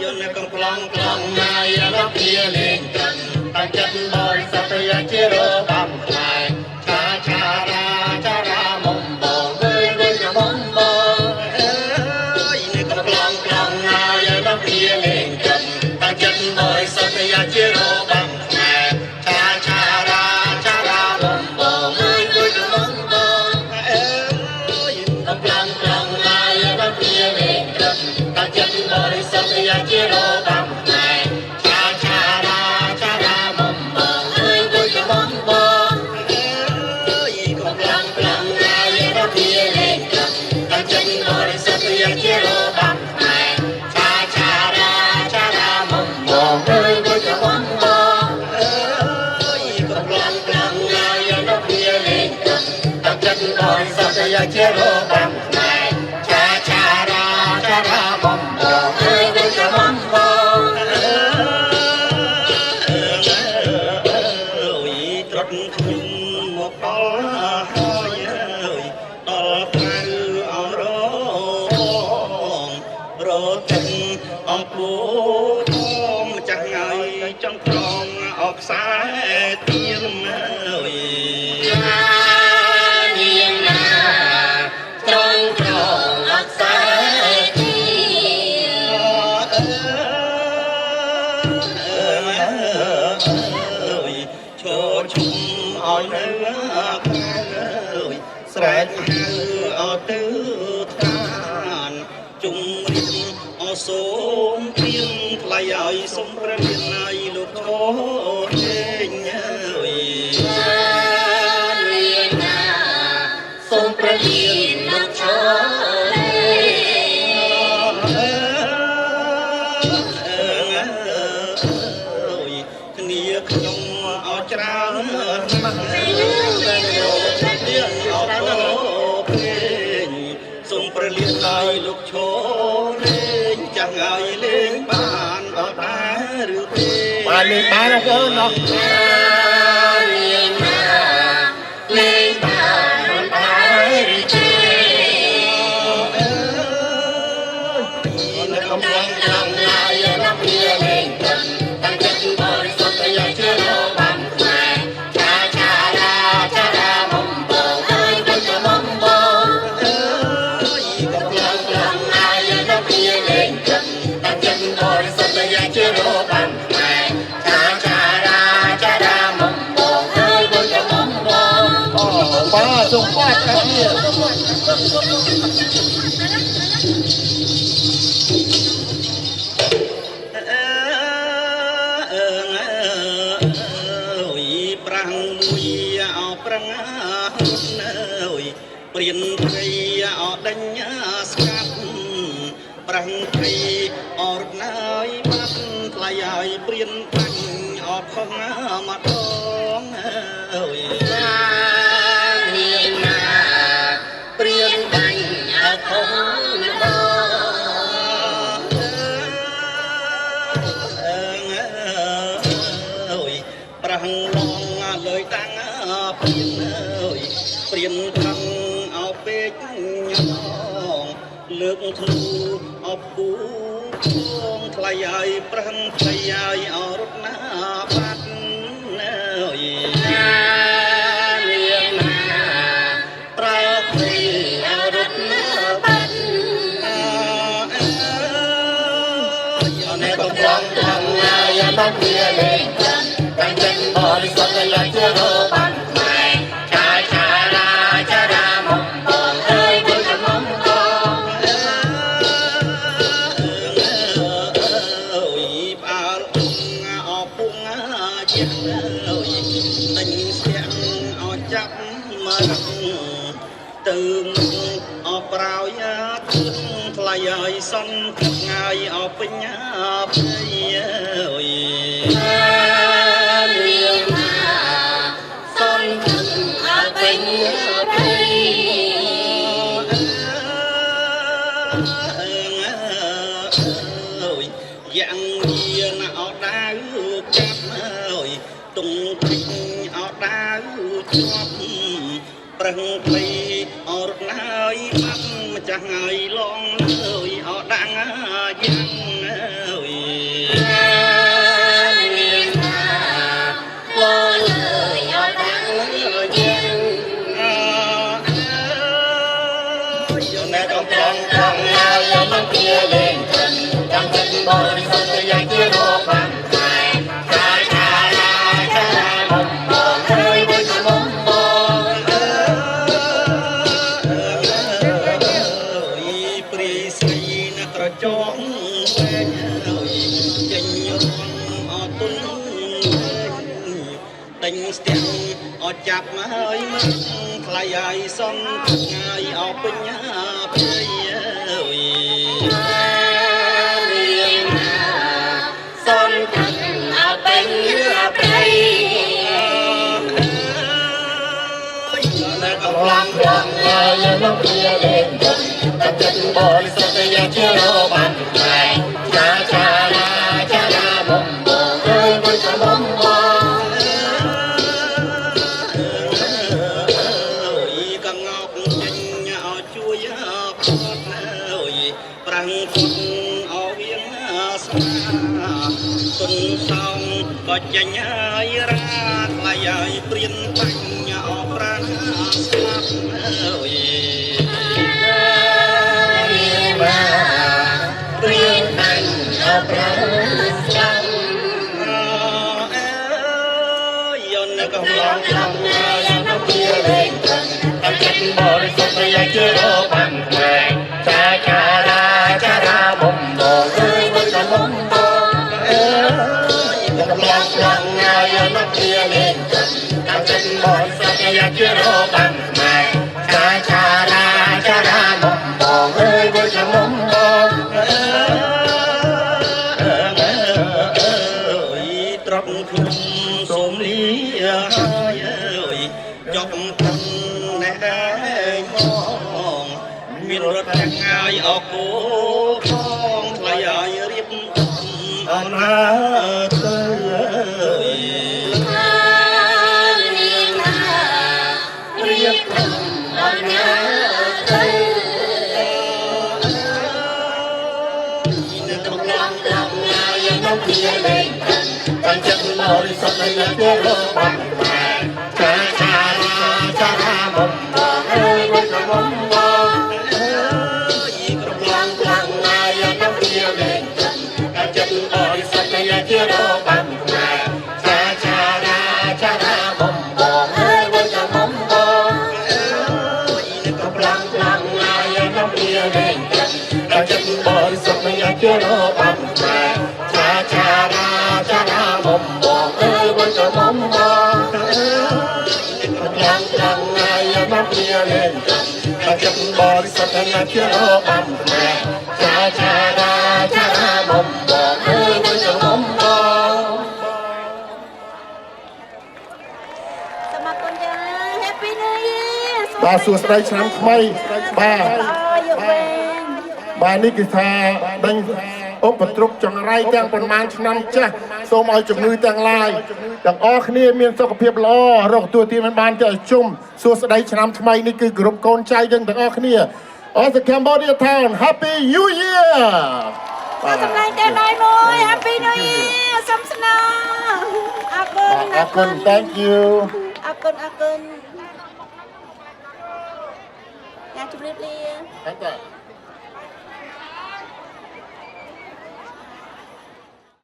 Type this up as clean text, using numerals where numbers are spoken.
យន្តកំ ឡងខ្លងណាយលោកជាលេងត្រឹមតាំងចិត្តបរិសុទ្ធជាជារបំផ្លែឆាឆារាចារាមុំបងវើយវើយមុំបងនេះកំ ឡងខ្លងណាយលោកជាលេងត្រឹមតាំងចិត្តបរិសុទ្ធជាជារបំផ្លែឆាឆារាចារាមុំបងវើយវើយមុំបងកំ ឡងខ្លងណាយលោកជាលេងត្រឹមតាំងចិត្តបរិសុទ្ធជាជារបំផ្លែជារបំផ្លែឆាឆារាចារាបំបងអើយដូចជាបំបងអើយត្រុតខ្ញុំមកដល់ហើយអើយដល់ក្រៅអររទឹកអង្គពូធំចាស់ហើយចង់ក្រងអបខ្សែទៀនអើយស្រែកហៅអត់ទៅឋានជុំរៀបអសូមព្រៀងថ្លៃឲ្យសុំព្រះនាងឲ្យលោកឈរចេញអើយនាងណាសុំព្រះនាងលោកឈរគ្នាខ្ញុំអត់ច្រើនសុំព្រះលៀនឲ្យលោកឈរលេងចាំងឲ្យលេងបានអត់ដែរឬទេបានលេងបានអើអូនណោះលេងបានលេងបានអត់ដែរឬទេនៅកំឡុងខាងណាយរាប់វាលេងត្រឹមតាំងចិត្តបរិសុទ្ធយ៉ាងជារបំផ្លែឆាឆារាចារាមុំបងអើយដូចជាមុំបងជារបំផ្លែឆាឆារាចារាមុំបងអើយដូចជាមុំបងអូបាទសូមបាត់អីប្រាំងមួយអោប្រាំងអើយព្រៀនព្រៃអោដេញស្កាត់ប្រាំងព្រៃអរណាយបាត់ថ្លៃឲ្យព្រៀនបាញ់អត់ខុសមកដងអើយនាងណាព្រៀនបាញ់អត់ខុសម្ដងអើយប្រាំងឡងលើយតាំងព្រៀនអើយព្រៀនខាងអោពេកញ៉ងលើកធ្នូអបពូគងថ្លៃឲ្យប្រឹងថ្លៃឲ្យអរត់ណាបាត់អើយនាងណាប្រើព្រីអរត់ណាបាត់នៅកំឡុងខាងណាយបាត់វាលេងត្រឹមតាំងចិត្តបរិសុទ្ធយ៉ាងជារបំផ្លែឆាឆារាចារាមុំបងអើយដូចជាមុំបងផ្អើលអពុងជាអើយទិញស្ទាក់អោចាប់មកទៅអប្រោយគឺថ្លៃឲ្យសំថ្ងៃអពេញភ័យអើយនាងណាសំអពេញភ័យ យ៉ាងវាណាអត់ដាវកាប់អើយទុំពេញអត់ដាវជាប់ប្រឹងព្រៃអរត់ណាយបាត់ម្ចាស់ហើយឡងអើយអត់ដាំងយ៉ាងអើយบริสุทธิ์อย่างที่โลกบังไฟชาชาลาชาลามมมองเอ้ยบนขมมมองปรีสีนักระจงแวงចេញរងអត់ទុនតែញស្ទាំងអត់ចាប់មកហើយមកខ្លាយឲ្យសំថ្ងៃអោបញ្ញាព្រៃអើយลองลองยังต้องเพียเล่นจนตั้งใจบริสุทธิ์อย่างที่โลกบังไฟชาชาลาชาลามมมองเอ้ยบนขมมมองកងោកចេញឲ្យជួយផុតអើយប្រាំងផុតអវៀងស្មាទុនសងក៏ចេញហើយរាខ្លាយឲ្យព្រៀនបាញ់អបរាស្លាប់អើយព្រៀនបាញ់អបរាស្លាប់អើយយន្តកំឡងយ៉ាងយ៉ាងต้องเพียเล่นจนตั้งใจบริสุทธิ์อย่างที่โลกบังไฟชาชาลาชาลามมมองเอ้ยบนขมมมองกำลังพลังงานยังต้องเพียเล่นจนตั้งใจบริสุทธิ์อย่างที่โลกบังไฟชาชาลาชาลามมมองเอ้ยบนขมมมองត្រប់ខ្លួនសូមលីហើយអើយចប់ធំណែមកមានរត់ទាំងហើយអកូផងថ្លៃឲ្យរៀបអណាទៅរៀបអណាទៅកំឡងកំឡាយยังเพียเล่นตั้งใจบริสุทธิ์อย่างที่โลกบังไฟชาชาลาชาลามมมองเอ้ยบนขมมมองกำลังพลังงานยังต้องเพียเล่นตั้งใจบริสุทธิ์อย่างที่โลกบังไฟชาชาลาชาลามมมองเอ้ยบนขมมมองกำลังพลังงานยังต้องเพียเล่นตั้งใจบริสุทธิ์อย่างที่โลกบังไฟชาชาลาชาลามมมองเอ้ยบนขมมมองกำลังพลังงานยังต้องเพียเล่นตั้งใจบริสุทธิ์อย่างที่โลกบังไฟชาชาลาชาลามมมองเอ้ยบนขมมมองสมัครคนจ้าแฮปปี้นิวเยียร์ បាទសួស្តីឆ្នាំថ្មីបាទយកវែងបាទនេះគឺថាដេញឧបទ្រពចង្រៃទាំងប៉ុន្មានឆ្នាំចាស់សូមឲ្យជំងឺទាំងឡាយទាំងអស់គ្នាមានសុខភាពល្អរកទទួលទានបានទៅឲ្យជុំសួស្តីឆ្នាំថ្មីនេះគឺគ្រប់កូនចៅយើងទាំងអស់គ្នា All the Cambodia town Happy New Year សម្លេងតែដៃមួយ Happy New Year សូមស្នើអរគុណអរគុណ Thank you អរគុណអរគុណញ៉ាំជម្រាបលាតែ